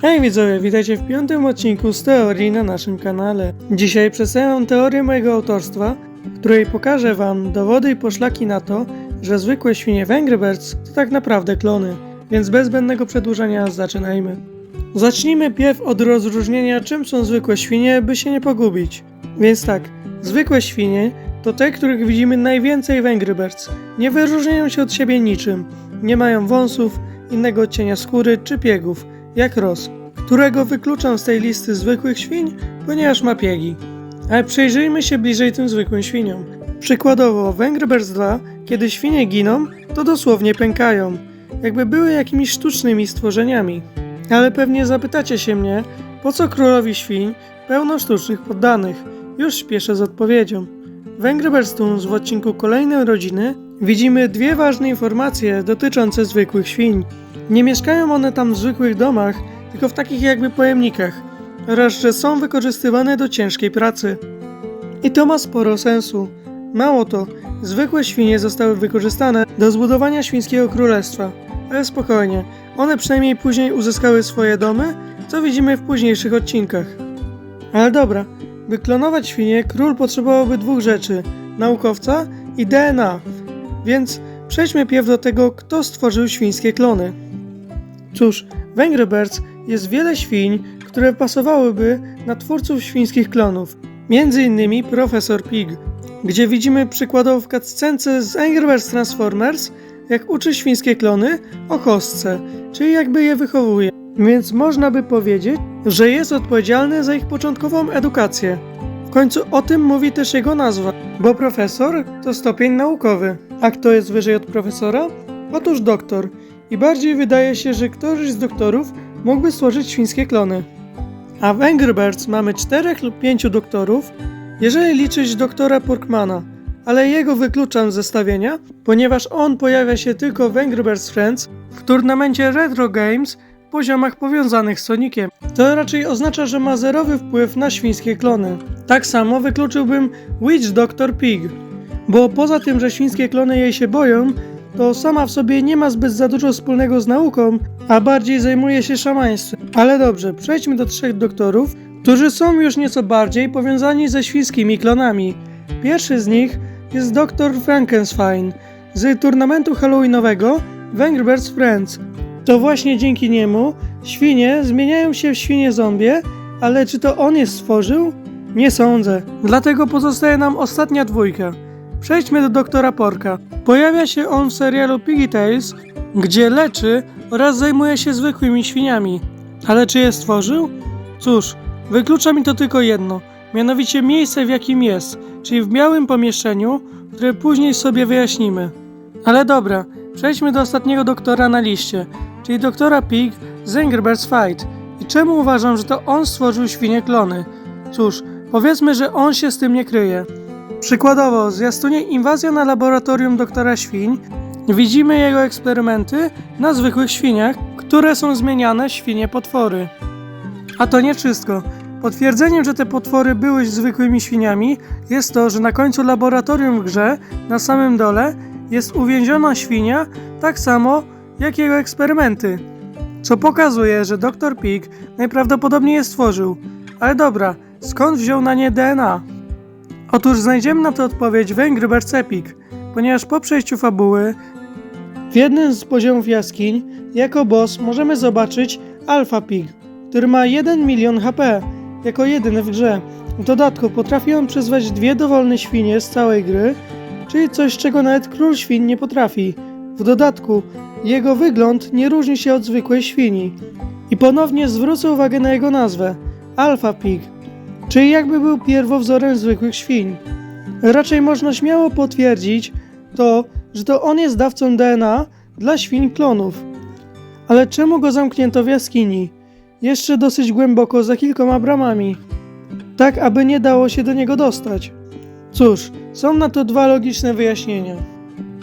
Hej widzowie, witajcie w 5. odcinku z teorii na naszym kanale. Dzisiaj przedstawiam teorię mojego autorstwa, w której pokażę wam dowody i poszlaki na to, że zwykłe świnie w Angry Birds to tak naprawdę klony. Więc bez zbędnego przedłużania zaczynajmy. Zacznijmy pierw od rozróżnienia, czym są zwykłe świnie, by się nie pogubić. Więc tak, zwykłe świnie to te, których widzimy najwięcej w Angry Birds. Nie wyróżniają się od siebie niczym. Nie mają wąsów, innego odcienia skóry czy piegów, jak Ross, którego wykluczam z tej listy zwykłych świń, ponieważ ma piegi. Ale przyjrzyjmy się bliżej tym zwykłym świniom. Przykładowo w Angry Birds 2, kiedy świnie giną, to dosłownie pękają, jakby były jakimiś sztucznymi stworzeniami. Ale pewnie zapytacie się mnie, po co królowi świń pełno sztucznych poddanych? Już śpieszę z odpowiedzią. W Angry Birds Toons w odcinku Kolejne rodziny widzimy dwie ważne informacje dotyczące zwykłych świń. Nie mieszkają one tam w zwykłych domach, tylko w takich jakby pojemnikach, oraz że są wykorzystywane do ciężkiej pracy. I to ma sporo sensu. Mało to, zwykłe świnie zostały wykorzystane do zbudowania świńskiego królestwa. Ale spokojnie, one przynajmniej później uzyskały swoje domy, co widzimy w późniejszych odcinkach. Ale dobra, by klonować świnie, król potrzebowałby dwóch rzeczy: naukowca i DNA. Więc przejdźmy pierw do tego, kto stworzył świńskie klony. Cóż, w Angry Birds jest wiele świń, które pasowałyby na twórców świńskich klonów. Między innymi Profesor Pig, gdzie widzimy przykładowo w cutscence z Angry Birds Transformers, jak uczy świńskie klony o kostce, czyli jakby je wychowuje. Więc można by powiedzieć, że jest odpowiedzialny za ich początkową edukację. W końcu o tym mówi też jego nazwa, bo profesor to stopień naukowy. A kto jest wyżej od profesora? Otóż doktor. I bardziej wydaje się, że któryś z doktorów mógłby stworzyć świńskie klony. A w Angry Birds mamy 4 lub 5 doktorów, jeżeli liczyć doktora Porkmana, ale jego wykluczam z zestawienia, ponieważ on pojawia się tylko w Angry Birds Friends, w turnamencie Retro Games, w poziomach powiązanych z Soniciem. To raczej oznacza, że ma zerowy wpływ na świńskie klony. Tak samo wykluczyłbym Witch Doctor Pig, bo poza tym, że świńskie klony jej się boją, to sama w sobie nie ma zbyt za dużo wspólnego z nauką, a bardziej zajmuje się szamaństwem. Ale dobrze, przejdźmy do 3 doktorów, którzy są już nieco bardziej powiązani ze świńskimi klonami. Pierwszy z nich jest dr Frankenstein z turnamentu halloweenowego w Angry Birds Friends. To właśnie dzięki niemu świnie zmieniają się w świnie zombie, ale czy to on je stworzył? Nie sądzę. Dlatego pozostaje nam ostatnia dwójka. Przejdźmy do doktora Porka. Pojawia się on w serialu Piggy Tales, gdzie leczy oraz zajmuje się zwykłymi świniami. Ale czy je stworzył? Cóż, wyklucza mi to tylko jedno, mianowicie miejsce, w jakim jest, czyli w białym pomieszczeniu, które później sobie wyjaśnimy. Ale dobra, przejdźmy do ostatniego doktora na liście, czyli doktora Pig z Angry Birds Fight. I czemu uważam, że to on stworzył świnie klony? Cóż, powiedzmy, że on się z tym nie kryje. Przykładowo, w zwiastunie Inwazja na laboratorium doktora świń widzimy jego eksperymenty na zwykłych świniach, które są zmieniane w świnie potwory. A to nie wszystko. Potwierdzeniem, że te potwory były zwykłymi świniami jest to, że na końcu laboratorium w grze, na samym dole, jest uwięziona świnia, tak samo jak jego eksperymenty. Co pokazuje, że Dr. Pig najprawdopodobniej je stworzył. Ale dobra, skąd wziął na nie DNA? Otóż znajdziemy na to odpowiedź w Angry Birds Epic, ponieważ po przejściu fabuły w jednym z poziomów jaskiń jako boss możemy zobaczyć Alpha Pig, który ma 1 milion HP, jako jedyny w grze. W dodatku potrafi on przyzwać 2 dowolne świnie z całej gry, czyli coś, czego nawet król świn nie potrafi. W dodatku jego wygląd nie różni się od zwykłej świni. I ponownie zwrócę uwagę na jego nazwę – Alpha Pig, czyli jakby był pierwowzorem zwykłych świń. Raczej można śmiało potwierdzić to, że to on jest dawcą DNA dla świń klonów. Ale czemu go zamknięto w jaskini? Jeszcze dosyć głęboko za kilkoma bramami. Tak, aby nie dało się do niego dostać. Cóż, są na to 2 logiczne wyjaśnienia.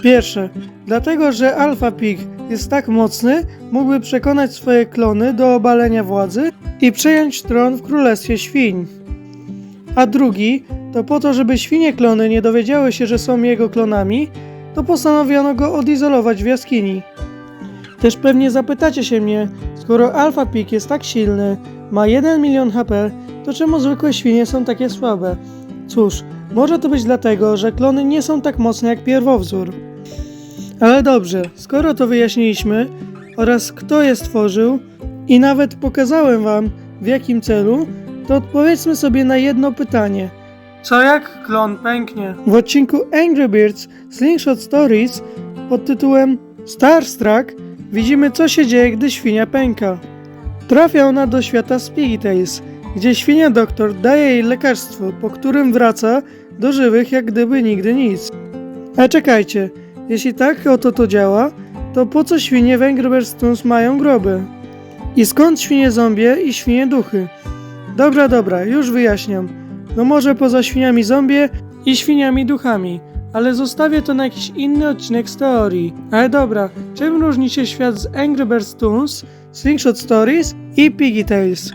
Pierwsze, dlatego że Alpha Pig jest tak mocny, mógłby przekonać swoje klony do obalenia władzy i przejąć tron w królestwie świń. A drugi, to po to, żeby świnie klony nie dowiedziały się, że są jego klonami, to postanowiono go odizolować w jaskini. Też pewnie zapytacie się mnie, skoro Alpha Pig jest tak silny, ma 1 milion HP, to czemu zwykłe świnie są takie słabe? Cóż, może to być dlatego, że klony nie są tak mocne jak pierwowzór. Ale dobrze, skoro to wyjaśniliśmy oraz kto je stworzył i nawet pokazałem wam w jakim celu, to odpowiedzmy sobie na jedno pytanie. Co jak klon pęknie? W odcinku Angry Birds Slingshot Stories pod tytułem Starstruck widzimy co się dzieje, gdy świnia pęka. Trafia ona do świata Spiggytails, gdzie świnia doktor daje jej lekarstwo, po którym wraca do żywych jak gdyby nigdy nic. Ale czekajcie, jeśli tak oto to działa, to po co świnie w Angry Birds Toons mają groby? I skąd świnie zombie i świnie duchy? Dobra, już wyjaśniam. No może poza świniami zombie i świniami duchami, ale zostawię to na jakiś inny odcinek z teorii. Ale dobra, czym różni się świat z Angry Birds Toons, Slingshot Stories i Piggytails?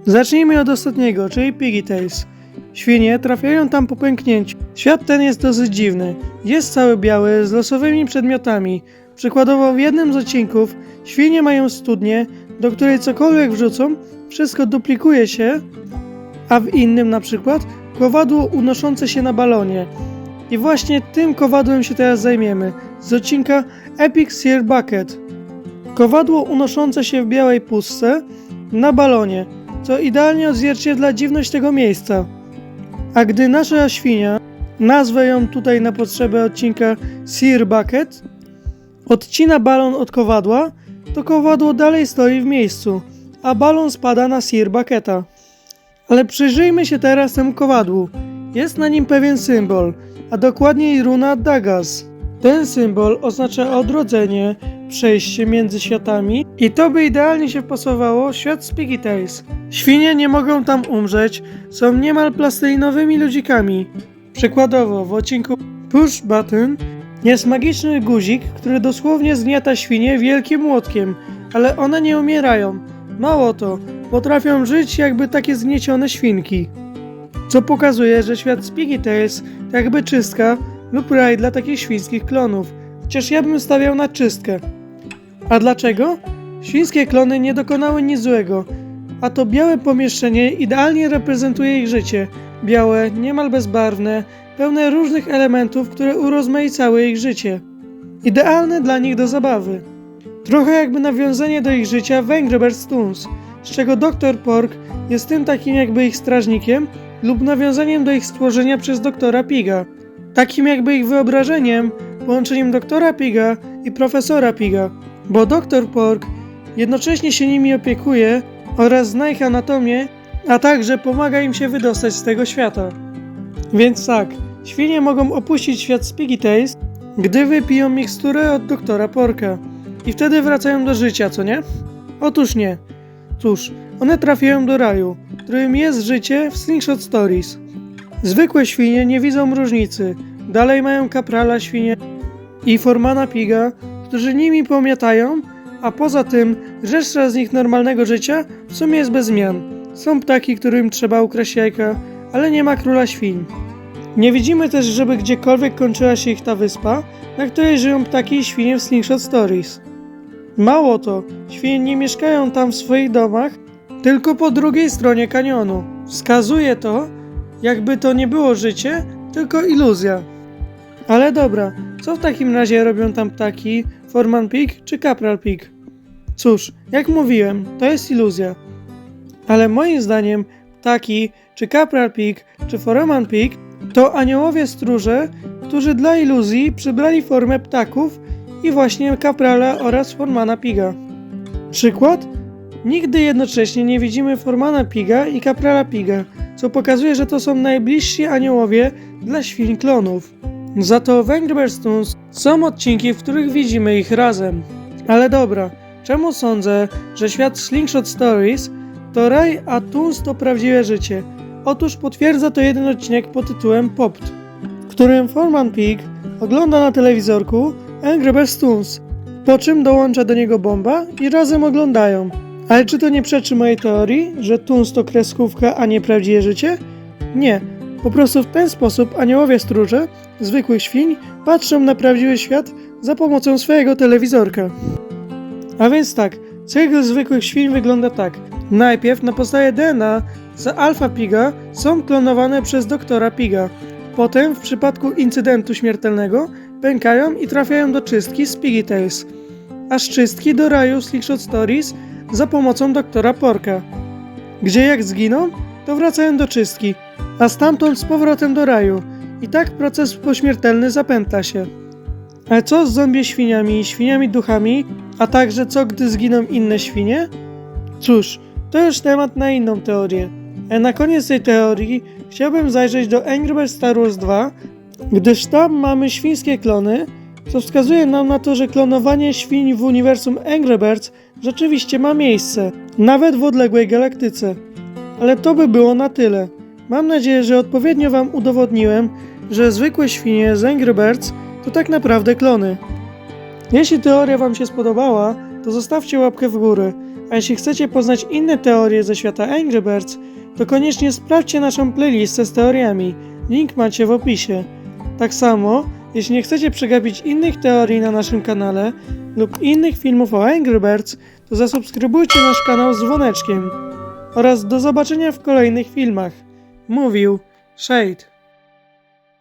Zacznijmy od ostatniego, czyli Piggytails. Świnie trafiają tam po pęknięciu. Świat ten jest dosyć dziwny. Jest cały biały, z losowymi przedmiotami. Przykładowo w jednym z odcinków świnie mają studnię, do której cokolwiek wrzucą, wszystko duplikuje się, a w innym na przykład kowadło unoszące się na balonie. I właśnie tym kowadłem się teraz zajmiemy, z odcinka Epic Sear Bucket. Kowadło unoszące się w białej pustce na balonie, co idealnie odzwierciedla dziwność tego miejsca. A gdy nasza świnia, nazwę ją tutaj na potrzebę odcinka Sear Bucket, odcina balon od kowadła, to kowadło dalej stoi w miejscu, a balon spada na Sear Bucketa. Ale przyjrzyjmy się teraz temu kowadłu. Jest na nim pewien symbol, a dokładniej runa Dagas. Ten symbol oznacza odrodzenie, przejście między światami i to by idealnie się wpasowało w świat Spiggytails. Świnie nie mogą tam umrzeć, są niemal plastelinowymi ludzikami. Przykładowo w odcinku Push Button jest magiczny guzik, który dosłownie zgniata świnie wielkim młotkiem, ale one nie umierają. Mało to, potrafią żyć jakby takie zgniecione świnki. Co pokazuje, że świat Spiggytails to jakby czystka lub raj dla takich świńskich klonów. Chociaż ja bym stawiał na czystkę. A dlaczego? Świńskie klony nie dokonały nic złego, a to białe pomieszczenie idealnie reprezentuje ich życie. Białe, niemal bezbarwne, pełne różnych elementów, które urozmaicały ich życie. Idealne dla nich do zabawy. Trochę jakby nawiązanie do ich życia w Angry Birds Toons, z czego Dr. Pork jest tym takim jakby ich strażnikiem lub nawiązaniem do ich stworzenia przez Doktora Piga. Takim jakby ich wyobrażeniem, połączeniem Doktora Piga i Profesora Piga, bo Dr. Pork jednocześnie się nimi opiekuje oraz zna ich anatomię, a także pomaga im się wydostać z tego świata. Więc tak, świnie mogą opuścić świat Spiggytails, gdy wypiją miksturę od Doktora Porka. I wtedy wracają do życia, co nie? Otóż nie. Cóż, one trafiają do raju, którym jest życie w Slingshot Stories. Zwykłe świnie nie widzą różnicy. Dalej mają kaprala świnie i formana piga, którzy nimi pomiatają, a poza tym reszta z nich normalnego życia w sumie jest bez zmian. Są ptaki, którym trzeba ukraść jajka, ale nie ma króla świń. Nie widzimy też, żeby gdziekolwiek kończyła się ich ta wyspa, na której żyją ptaki i świnie w Slingshot Stories. Mało to, świnie nie mieszkają tam w swoich domach, tylko po drugiej stronie kanionu. Wskazuje to, jakby to nie było życie, tylko iluzja. Ale dobra, co w takim razie robią tam ptaki, Foreman Pig czy Capral Pig? Cóż, jak mówiłem, to jest iluzja. Ale moim zdaniem ptaki, czy Capral Pig, czy Foreman Pig to aniołowie stróże, którzy dla iluzji przybrali formę ptaków i właśnie Caprala oraz Formana Piga. Przykład? Nigdy jednocześnie nie widzimy Formana Piga i Caprala Piga, co pokazuje, że to są najbliżsi aniołowie dla świń klonów. Za to w Angry Birds Toons są odcinki, w których widzimy ich razem. Ale dobra, czemu sądzę, że świat Slingshot Stories to raj, a Toons to prawdziwe życie? Otóż potwierdza to jeden odcinek pod tytułem Popped, w którym Foreman Pig ogląda na telewizorku Angry Birds Toons, po czym dołącza do niego Bomba i razem oglądają. Ale czy to nie przeczy mojej teorii, że Toons to kreskówka, a nie prawdziwe życie? Nie. Po prostu w ten sposób aniołowie stróże zwykłych świń patrzą na prawdziwy świat za pomocą swojego telewizorka. A więc tak, cykl zwykłych świń wygląda tak. Najpierw na podstawie DNA z Alpha Piga są klonowane przez doktora Piga. Potem w przypadku incydentu śmiertelnego pękają i trafiają do czystki z Piggy Tales, a z czystki do raju Slingshot Stories za pomocą doktora Porka, gdzie jak zginą, to wracają do czystki, a stamtąd z powrotem do raju. I tak proces pośmiertelny zapętla się. Ale co z zombie świniami, świniami duchami, a także co gdy zginą inne świnie? Cóż, to już temat na inną teorię. A na koniec tej teorii chciałbym zajrzeć do Angry Birds Star Wars 2, gdyż tam mamy świńskie klony, co wskazuje nam na to, że klonowanie świń w uniwersum Angry Birds rzeczywiście ma miejsce, nawet w odległej galaktyce. Ale to by było na tyle. Mam nadzieję, że odpowiednio Wam udowodniłem, że zwykłe świnie z Angry Birds to tak naprawdę klony. Jeśli teoria Wam się spodobała, to zostawcie łapkę w górę, a jeśli chcecie poznać inne teorie ze świata Angry Birds, to koniecznie sprawdźcie naszą playlistę z teoriami, link macie w opisie. Tak samo, jeśli nie chcecie przegapić innych teorii na naszym kanale lub innych filmów o Angry Birds, to zasubskrybujcie nasz kanał z dzwoneczkiem. Oraz do zobaczenia w kolejnych filmach. Mówił Shade.